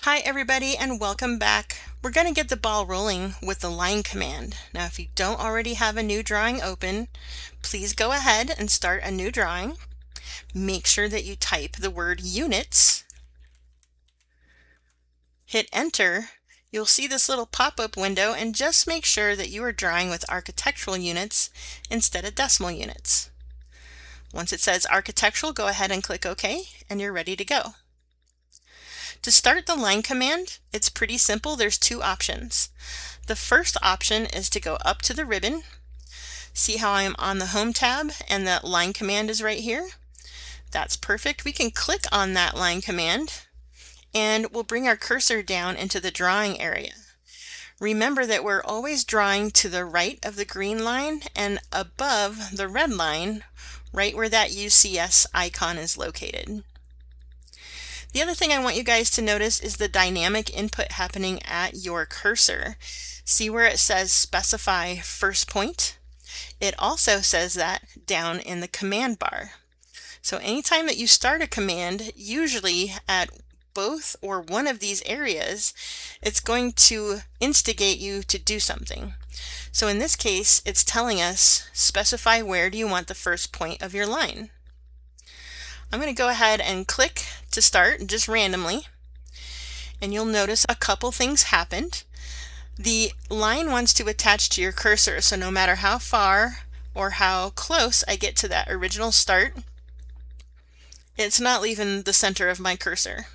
Hi everybody and welcome back. We're going to get the ball rolling with the line command. Now if you don't already have a new drawing open, please go ahead and start a new drawing. Make sure that you type the word units. Hit enter. You'll see this little pop-up window and just make sure that you are drawing with architectural units instead of decimal units. Once it says architectural, go ahead and click OK and you're ready to go. To start the line command, it's pretty simple. There's two options. The first option is to go up to the ribbon. See how I'm on the Home tab and that line command is right here? That's perfect. We can click on that line command and we'll bring our cursor down into the drawing area. Remember that we're always drawing to the right of the green line and above the red line, right where that UCS icon is located. The other thing I want you guys to notice is the dynamic input happening at your cursor. See where it says specify first point? It also says that down in the command bar. So anytime that you start a command, usually at both or one of these areas, it's going to instigate you to do something. So in this case, it's telling us specify where do you want the first point of your line. I'm going to go ahead and click to start just randomly, and you'll notice a couple things happened. The line wants to attach to your cursor, so no matter how far or how close I get to that original start, it's not leaving the center of my cursor.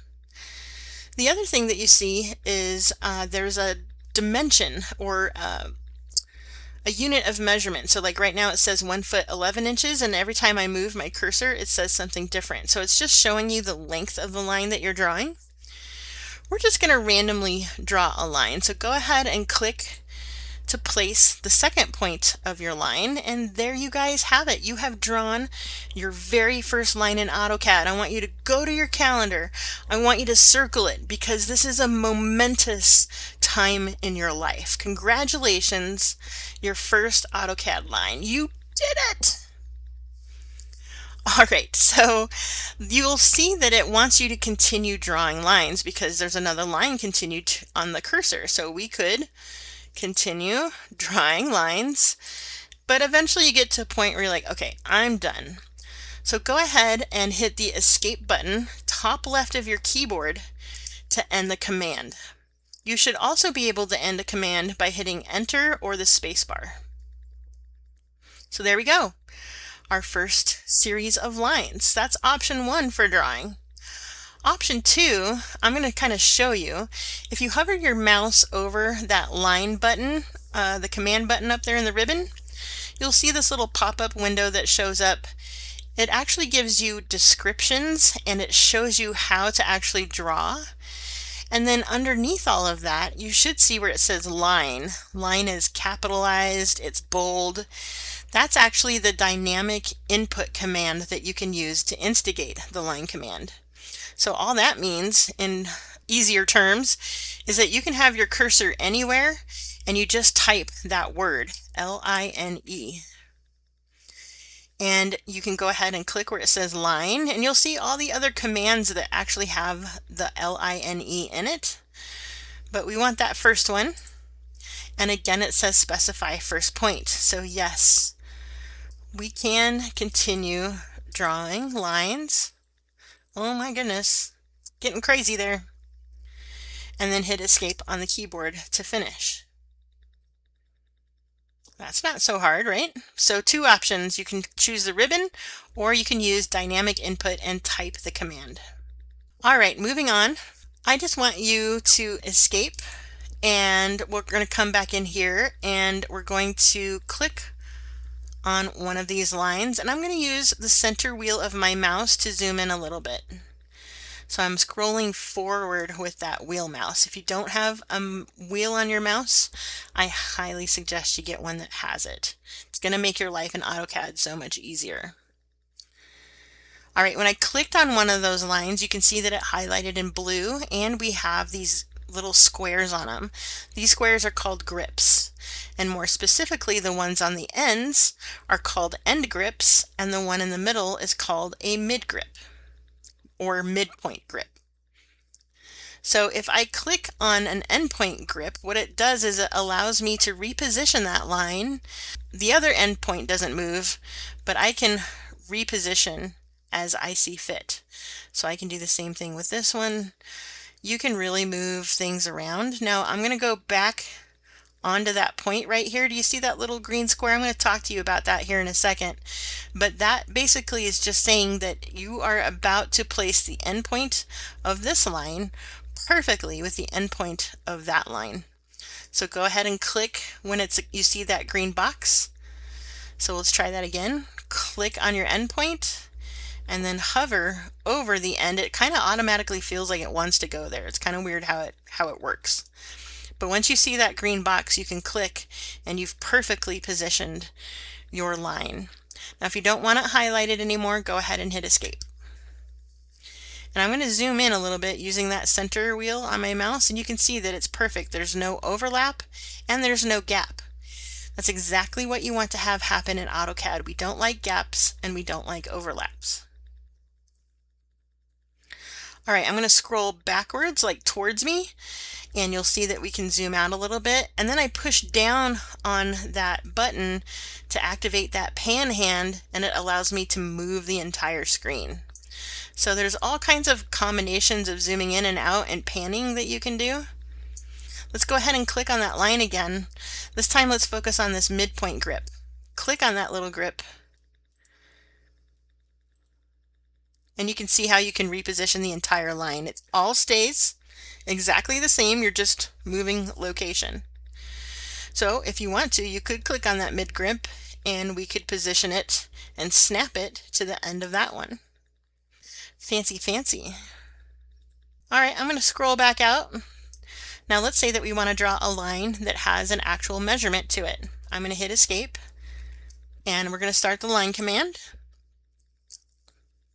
The other thing that you see is there's a dimension or a unit of measurement. So like right now it says 1 foot 11 inches, and every time I move my cursor it says something different. So it's just showing you the length of the line that you're drawing. We're just going to randomly draw a line. So go ahead and click to place the second point of your line, and there you guys have it. You have drawn your very first line in AutoCAD. I want you to go to your calendar. I want you to circle it because this is a momentous time in your life. Congratulations, your first AutoCAD line. You did it! All right, so you'll see that it wants you to continue drawing lines because there's another line continued on the cursor. So we could continue drawing lines, but eventually you get to a point where you're like, okay, I'm done. So go ahead and hit the escape button, top left of your keyboard, to end the command. You should also be able to end a command by hitting enter or the space bar. So there we go. Our first series of lines. That's option 1 for drawing. Option 2, I'm going to kind of show you. If you hover your mouse over that line button, the command button up there in the ribbon, you'll see this little pop-up window that shows up. It actually gives you descriptions and it shows you how to actually draw. And then underneath all of that, you should see where it says line. Line is capitalized, it's bold. That's actually the dynamic input command that you can use to instigate the line command. So all that means, in easier terms, is that you can have your cursor anywhere and you just type that word, L-I-N-E. And you can go ahead and click where it says line, and you'll see all the other commands that actually have the L-I-N-E in it. But we want that first one. And again, it says specify first point. So yes, we can continue drawing lines. Oh my goodness, getting crazy there. And then hit escape on the keyboard to finish. That's not so hard, right? So two options. You can choose the ribbon or you can use dynamic input and type the command. All right, moving on. I just want you to escape and we're going to come back in here and we're going to click on one of these lines, and I'm going to use the center wheel of my mouse to zoom in a little bit. So I'm scrolling forward with that wheel mouse. If you don't have a wheel on your mouse, I highly suggest you get one that has it. It's going to make your life in AutoCAD so much easier. All right, when I clicked on one of those lines, you can see that it highlighted in blue, and we have these little squares on them. These squares are called grips, and more specifically the ones on the ends are called end grips, and the one in the middle is called a mid grip or midpoint grip. So if I click on an endpoint grip, what it does is it allows me to reposition that line. The other endpoint doesn't move, but I can reposition as I see fit. So I can do the same thing with this one. You can really move things around. Now I'm going to go back onto that point right here. Do you see that little green square? I'm going to talk to you about that here in a second. But that basically is just saying that you are about to place the endpoint of this line perfectly with the endpoint of that line. So go ahead and click when you see that green box. So let's try that again. Click on your endpoint and then hover over the end. It kind of automatically feels like it wants to go there. It's kind of weird how it works. But once you see that green box, you can click and you've perfectly positioned your line. Now if you don't want it highlighted anymore, go ahead and hit escape. And I'm going to zoom in a little bit using that center wheel on my mouse, and you can see that it's perfect. There's no overlap and there's no gap. That's exactly what you want to have happen in AutoCAD. We don't like gaps and we don't like overlaps. All right, I'm going to scroll backwards, like towards me, and you'll see that we can zoom out a little bit. And then I push down on that button to activate that pan hand, and it allows me to move the entire screen. So there's all kinds of combinations of zooming in and out and panning that you can do. Let's go ahead and click on that line again. This time let's focus on this midpoint grip. Click on that little grip. And you can see how you can reposition the entire line. It all stays exactly the same, you're just moving location. So if you want to, you could click on that mid grip and we could position it and snap it to the end of that one. Fancy, fancy. All right, I'm going to scroll back out. Now let's say that we want to draw a line that has an actual measurement to it. I'm going to hit escape and we're going to start the line command.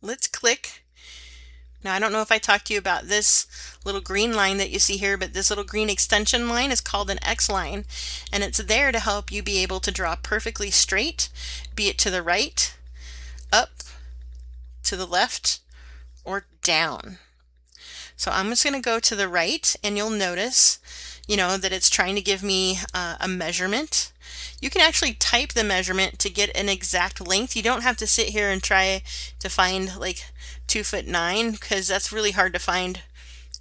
Let's click. Now I don't know if I talked to you about this little green line that you see here, but this little green extension line is called an X line, and it's there to help you be able to draw perfectly straight, be it to the right, up, to the left, or down. So I'm just going to go to the right, and you'll notice, that it's trying to give me a measurement. You can actually type the measurement to get an exact length. You don't have to sit here and try to find like 2'9", because that's really hard to find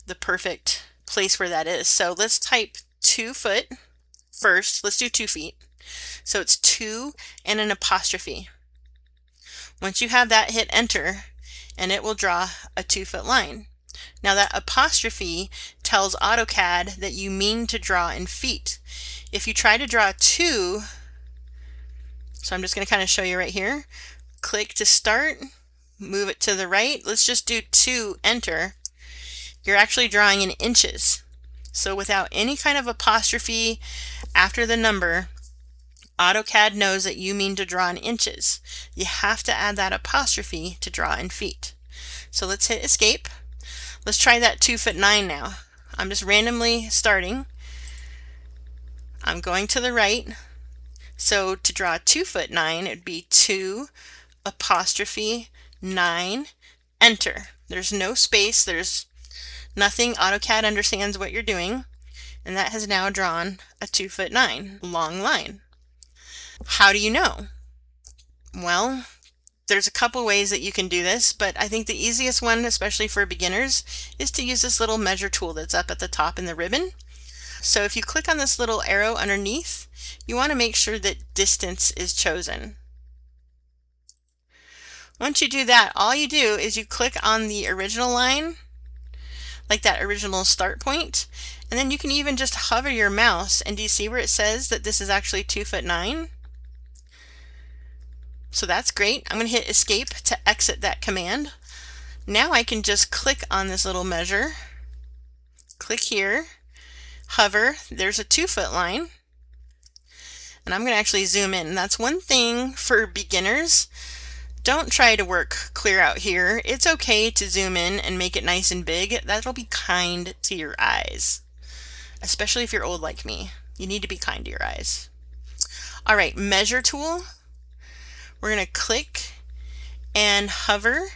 the perfect place where that is. So let's type 2 foot first. Let's do 2 feet. So it's 2 and an apostrophe. Once you have that, hit enter and it will draw a 2-foot line. Now that apostrophe tells AutoCAD that you mean to draw in feet. If you try to draw 2, so I'm just going to kind of show you right here, click to start, move it to the right. Let's just do 2, enter. You're actually drawing in inches. So without any kind of apostrophe after the number, AutoCAD knows that you mean to draw in inches. You have to add that apostrophe to draw in feet. So let's hit escape. Let's try that 2'9" now. I'm just randomly starting. I'm going to the right. So to draw 2'9", it would be 2 apostrophe 9, enter. There's no space, there's nothing. AutoCAD understands what you're doing, and that has now drawn a 2'9" long line. How do you know? Well, there's a couple ways that you can do this, but I think the easiest one, especially for beginners, is to use this little measure tool that's up at the top in the ribbon. So if you click on this little arrow underneath, you want to make sure that distance is chosen. Once you do that, all you do is you click on the original line, like that original start point, and then you can even just hover your mouse, and do you see where it says that this is actually 2'9"? So that's great. I'm going to hit escape to exit that command. Now I can just click on this little measure, click here, hover, there's a 2-foot line, and I'm going to actually zoom in. And that's one thing for beginners. Don't try to work clear out here. It's okay to zoom in and make it nice and big. That'll be kind to your eyes, especially if you're old like me. You need to be kind to your eyes. All right, measure tool. We're going to click and hover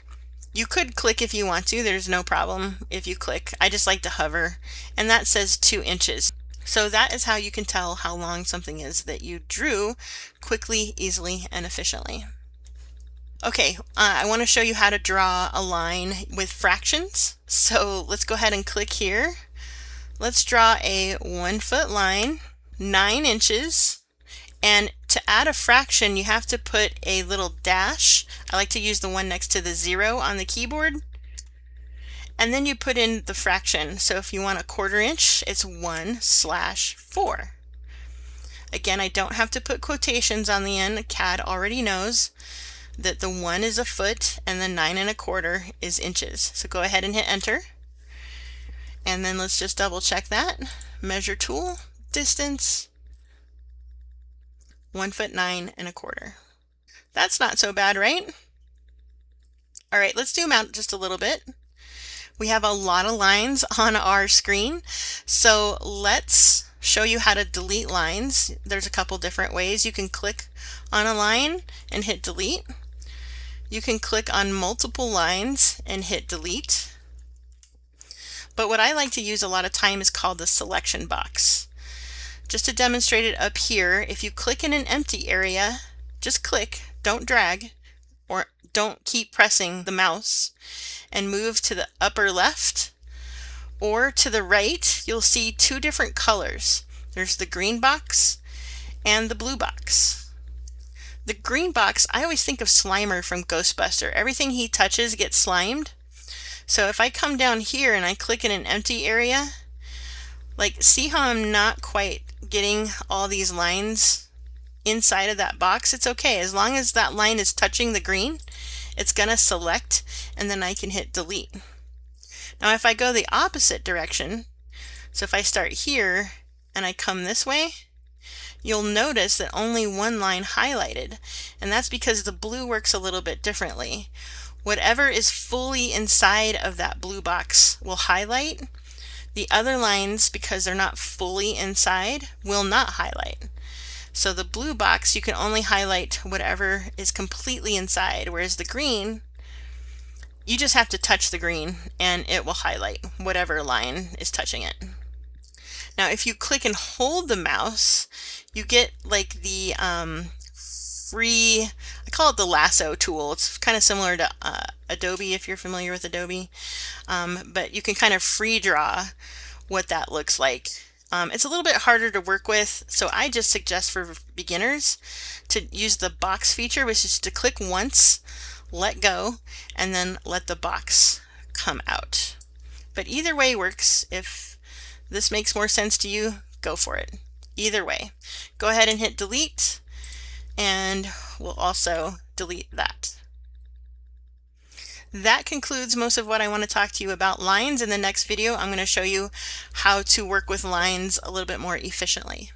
You could click if you want to, there's no problem if you click. I just like to hover, and that says 2 inches. So that is how you can tell how long something is that you drew quickly, easily, and efficiently. Okay, I want to show you how to draw a line with fractions. So let's go ahead and click here. Let's draw a 1 foot line, 9 inches. And to add a fraction, you have to put a little dash. I like to use the one next to the 0 on the keyboard. And then you put in the fraction. So if you want a 1/4 inch, it's 1/4. Again, I don't have to put quotations on the end. CAD already knows that the 1 is a foot and the 9 1/4 is inches. So go ahead and hit enter. And then let's just double check that. Measure tool, distance, 1 foot 9 1/4. That's not so bad, right? All right, let's zoom out just a little bit. We have a lot of lines on our screen, so let's show you how to delete lines. There's a couple different ways. You can click on a line and hit delete. You can click on multiple lines and hit delete. But what I like to use a lot of time is called the selection box. Just to demonstrate it up here, if you click in an empty area, just click, don't drag, or don't keep pressing the mouse, and move to the upper left or to the right, you'll see 2 different colors. There's the green box and the blue box. The green box, I always think of Slimer from Ghostbuster. Everything he touches gets slimed. So if I come down here and I click in an empty area, like, see how I'm not quite getting all these lines inside of that box? It's okay. As long as that line is touching the green, it's going to select, and then I can hit delete. Now if I go the opposite direction, so if I start here and I come this way, you'll notice that only one line highlighted, and that's because the blue works a little bit differently. Whatever is fully inside of that blue box will highlight. The other lines, because they're not fully inside, will not highlight. So the blue box, you can only highlight whatever is completely inside, whereas the green, you just have to touch the green and it will highlight whatever line is touching it. Now if you click and hold the mouse, you get like the free, I call it the lasso tool. It's kind of similar to Adobe, if you're familiar with Adobe, but you can kind of free draw what that looks like. It's a little bit harder to work with, so I just suggest for beginners to use the box feature, which is to click once, let go, and then let the box come out. But either way works. If this makes more sense to you, go for it. Either way. Go ahead and hit delete, and we'll also delete that. That concludes most of what I want to talk to you about lines. In the next video, I'm going to show you how to work with lines a little bit more efficiently.